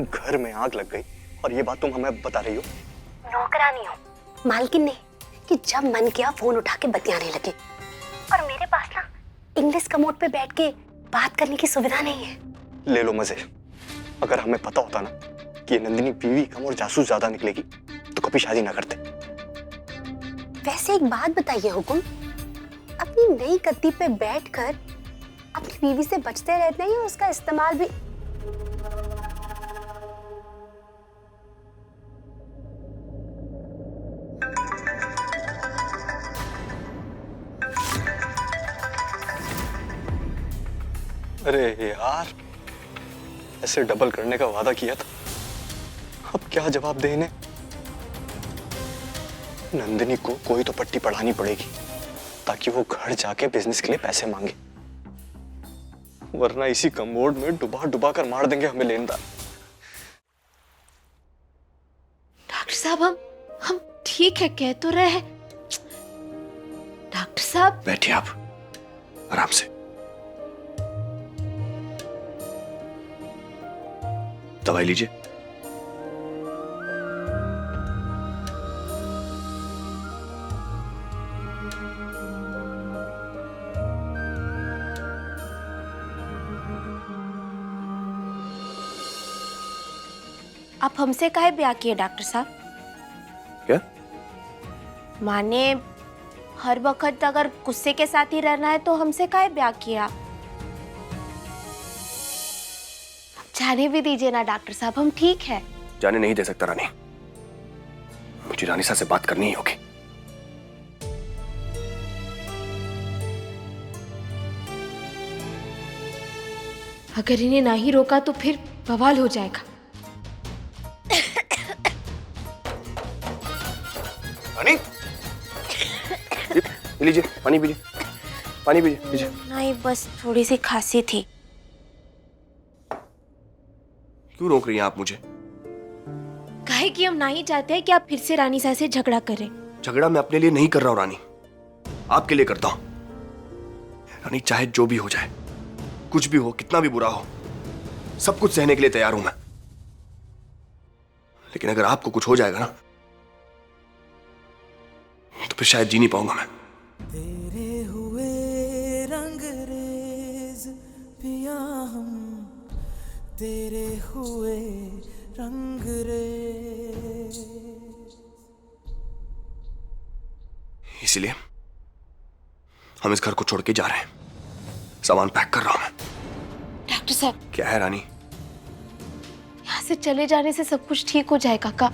घर में आग लग गई और ये बात तुम हमें बता रही हो? नौकरानी हो, मालकिन ने कि जब मन किया फोन उठा के बतियाने लगी। और मेरे पास ना इंग्लिश कमोड पे बैठ के बात करने की सुविधा नहीं है। ले लो मजे। अगर हमें पता होता ना कि ये नंदिनी बीवी कम और जासूस ज्यादा निकलेगी तो कभी शादी ना करते। वैसे एक बात बताइए हुकुम, अपनी नई गद्दी पे बैठकर अपनी बीवी से बचते रहते हैं या उसका इस्तेमाल भी? अरे यार, ऐसे डबल करने का वादा किया था, अब क्या जवाब दे इन्हें? नंदिनी को कोई तो पट्टी पढ़ानी पड़ेगी ताकि वो घर जाके बिजनेस के लिए पैसे मांगे, वरना इसी कमोड में डुबा डुबा कर मार देंगे हमें लेनदार। डॉक्टर साहब, हम ठीक है कह तो रहे हैं। डॉक्टर साहब बैठिए आप आराम से। दवाई लीजिए। आप हमसे काहे ब्याह किए डॉक्टर साहब? क्या? माने हर वक्त अगर गुस्से के साथ ही रहना है तो हमसे काहे ब्याह किया? जाने भी दीजिए ना डॉक्टर साहब, हम ठीक है। जाने नहीं दे सकता रानी, मुझे रानीसा से बात करनी ही होगी। अगर इन्हें ना ही रोका तो फिर बवाल हो जाएगा। रानी लीजिए, पानी पीजिए, पानी पीजिए, लीजिए। नहीं, बस थोड़ी सी खांसी थी। क्यों रोक रही हैं आप मुझे? काहे कि हम ना ही चाहते हैं कि आप फिर से रानीसा से झगड़ा करें। झगड़ा मैं अपने लिए नहीं कर रहा हूं रानी, आपके लिए करता हूं। रानी चाहे जो भी हो जाए, कुछ भी हो, कितना भी बुरा हो, सब कुछ सहने के लिए तैयार हूं मैं। लेकिन अगर आपको कुछ हो जाएगा ना तो फिर शायद जी नहीं पाऊंगा मैं। तेरे हुए रंगरेज पिया हम, तेरे हुए रंगरेज। इसीलिए हम इस घर को छोड़ के जा रहे हैं। सामान पैक कर रहा हूं मैं। डॉक्टर साहब, क्या है रानी? यहाँ से चले जाने से सब कुछ ठीक हो जाएगा का?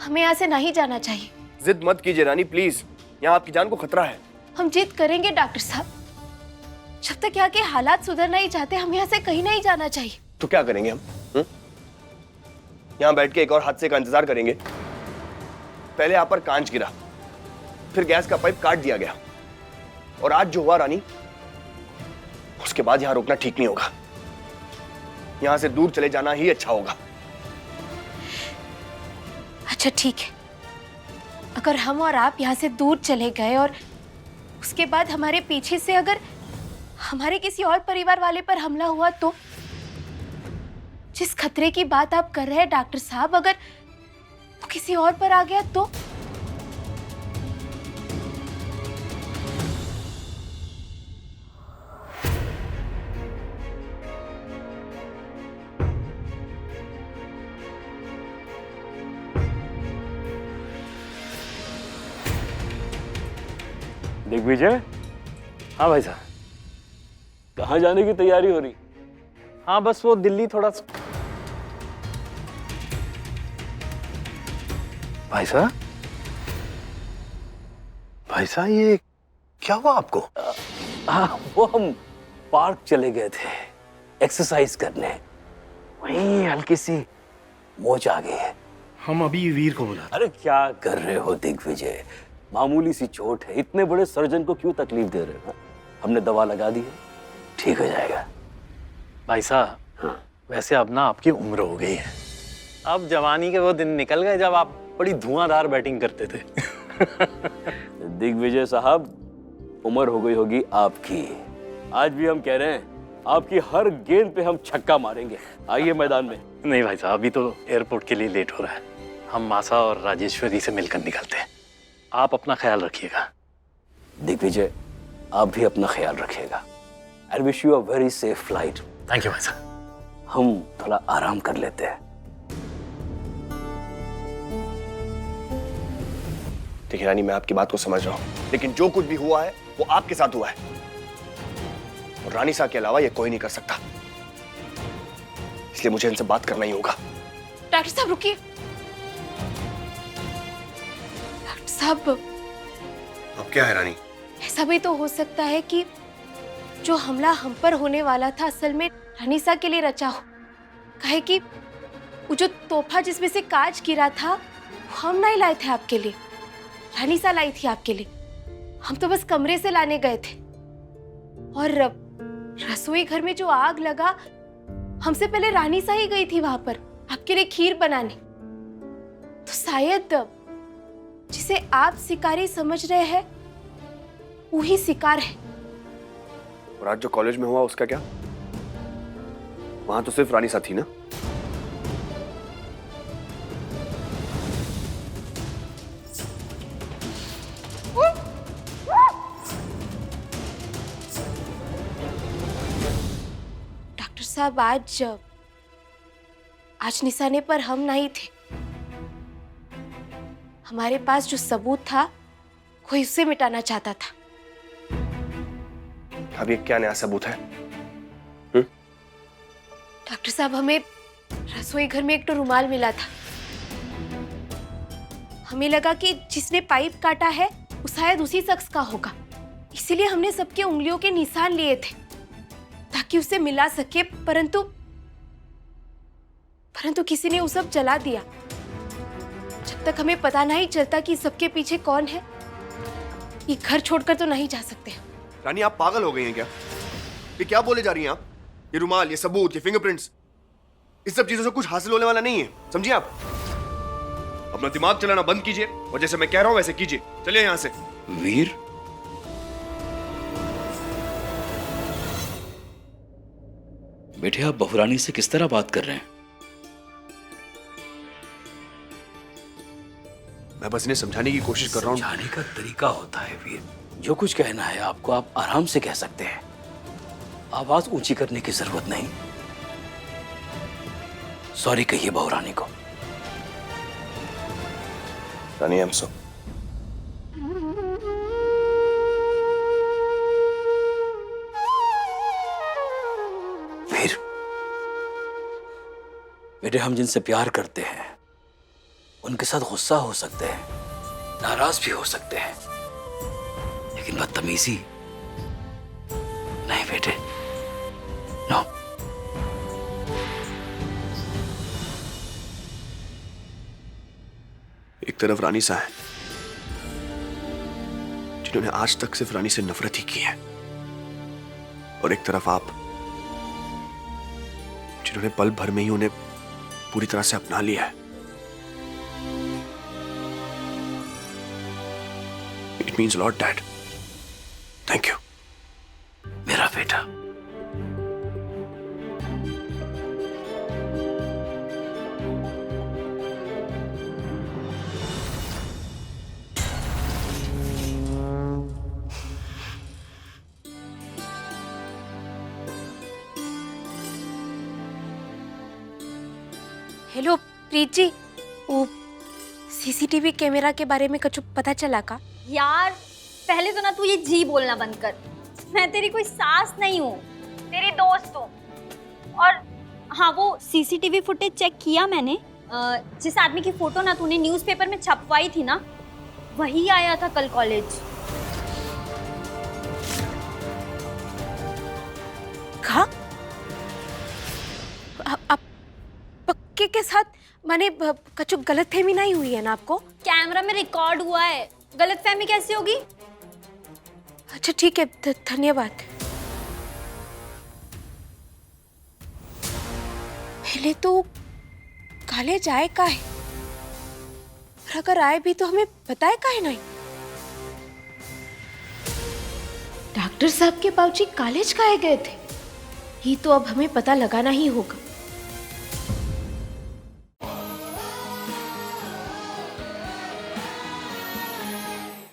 हमें यहाँ से नहीं जाना चाहिए। जिद मत कीजिए रानी प्लीज, यहाँ आपकी जान को खतरा है। हम जिद करेंगे डॉक्टर साहब, जब तक यहाँ के हालात सुधर नहीं जाते हम यहाँ से कहीं नहीं जाना चाहिए। तो क्या करेंगे हम? यहाँ बैठ के एक और हादसे का इंतजार करेंगे? पहले यहाँ पर कांच गिरा, फिर गैस का पाइप काट दिया गया, और आज जो हुआ रानी, उसके बाद यहाँ रुकना ठीक नहीं होगा। यहाँ से दूर चले जाना ही अच्छा होगा। अच्छा ठीक है, अगर हम और आप यहाँ से दूर चले गए और उसके बाद हमारे पीछे से अगर हमारे किसी और परिवार वाले पर हमला हुआ तो? जिस खतरे की बात आप कर रहे हैं डॉक्टर साहब, अगर वो किसी और पर आ गया तो? दिग्विजय। हाँ भाई साहब, कहाँ जाने की तैयारी हो रही? हाँ बस वो दिल्ली थोड़ा सा। भाई साहब, भाई साहब ये क्या हुआ आपको? हाँ वो हम पार्क चले गए थे एक्सरसाइज करने, वहीं हल्की सी मोच आ गई है। हम अभी वीर को बुला। अरे क्या कर रहे हो दिग्विजय, मामूली सी चोट है, इतने बड़े सर्जन को क्यों तकलीफ दे रहे हो? हमने दवा लगा दी है, ठीक हो जाएगा। भाई साहब, हाँ। वैसे अब ना आपकी उम्र हो गई है, अब जवानी के वो दिन निकल गए जब आप बड़ी धुआंधार बैटिंग करते थे। दिग्विजय साहब, उम्र हो गई होगी आपकी, आज भी हम कह रहे हैं आपकी हर गेंद पे हम छक्का मारेंगे। आइए मैदान में। नहीं भाई साहब, अभी तो एयरपोर्ट के लिए लेट हो रहा है। हम मासा और राजेश्वरी से मिलकर निकलते हैं। आप अपना ख्याल रखिएगा। दिग्विजय, आप भी अपना ख्याल रखिएगा। I wish you a very safe flight. Thank you भाई साहब। हम थोड़ा आराम कर लेते हैं। देखिए रानी, मैं आपकी बात को समझ रहा हूं, लेकिन जो कुछ भी हुआ है वो आपके साथ हुआ है, और रानी साहब के अलावा ये कोई नहीं कर सकता, इसलिए मुझे इनसे बात करना ही होगा। डॉक्टर साहब रुकिए। डॉक्टर साहब, अब क्या है रानी? ऐसा भी तो हो सकता है कि जो हमला हम पर होने वाला था असल में रानीसा के लिए रचा हो। काहे कि वो जो तोहफा जिसमें से कांच गिरा था वो हम नहीं लाए थे आपके लिए, रानीसा लाई थी आपके लिए। हम तो बस कमरे से लाने गए थे, और रसोई घर में जो आग लगा, हमसे पहले रानीसा ही गई थी वहां पर आपके लिए खीर बनाने। तो शायद जिसे आप शिकारी समझ रहे हैं वही शिकार है। और आज जो कॉलेज में हुआ उसका क्या? वहां तो सिर्फ रानी साहब थी ना? डॉक्टर साहब, आज निशाने पर हम नहीं थे। हमारे पास जो सबूत था कोई उसे मिटाना चाहता था। अब ये क्या नया सबूत है? डॉक्टर साहब, हमें रसोई घर में एक तो रुमाल मिला था। हमें लगा कि जिसने पाइप काटा है वो शायद उसी शख्स का होगा, इसीलिए हमने सबके उंगलियों के निशान लिए थे ताकि उसे मिला सके, परंतु किसी ने वो सब जला दिया। जब तक हमें पता नहीं चलता कि सबके पीछे कौन है, ये घर छोड़कर तो नहीं जा सकते। रानी, आप पागल हो गई हैं क्या? ये क्या बोले जा रही हैं आप? ये रुमाल, ये सबूत, ये फिंगरप्रिंट्स, इस सब चीजों से कुछ हासिल होने वाला नहीं है, समझिए आप। अपना दिमाग चलाना बंद कीजिए और जैसे मैं कह रहा हूं वैसे कीजिए। चलिए यहां से। वीर, बेटे आप बहुरानी से किस तरह बात कर रहे हैं? मैं बस इन्हें समझाने की कोशिश कर रहा हूं। समझाने का तरीका होता है वीर। जो कुछ कहना है आपको आप आराम से कह सकते हैं। आवाज ऊंची करने की जरूरत नहीं। सॉरी कहिए बहुरानी को। रानी, I'm sorry। वीर, बेटे हम जिनसे प्यार करते हैं उनके साथ गुस्सा हो सकते हैं, नाराज भी हो सकते हैं, लेकिन बदतमीजी नहीं बेटे, नो। एक तरफ रानी सा है जिन्होंने आज तक सिर्फ रानी से नफरत ही की है, और एक तरफ आप जिन्होंने पल भर में ही उन्हें पूरी तरह से अपना लिया है। It means lot dad. Thank you मेरा बेटा। हेलो प्रीत जी, वो सीसीटीवी कैमरा के बारे में कुछ पता चला का? यार पहले तो ना तू ये जी बोलना बंद कर। मैं तेरी कोई सास नहीं हूँ, तेरी दोस्त हूँ। और हाँ, वो सीसीटीवी फुटेज चेक किया मैंने। जिस आदमी की फोटो ना तूने न्यूज़पेपर में छपवाई थी ना, वही आया था कल कॉलेज। कहा? आप पक्के के साथ, माने कुछ गलतफहमी नहीं हुई है ना आपको? कैमरा में रिकॉर्ड हुआ है, गलतफहमी कैसे होगी? अच्छा ठीक है, धन्यवाद। पहले तो कॉलेज आए का है, और अगर आए भी तो हमें बताए का है नहीं। डॉक्टर साहब के बाबूजी कॉलेज काहे गए थे? ये तो अब हमें पता लगाना ही होगा।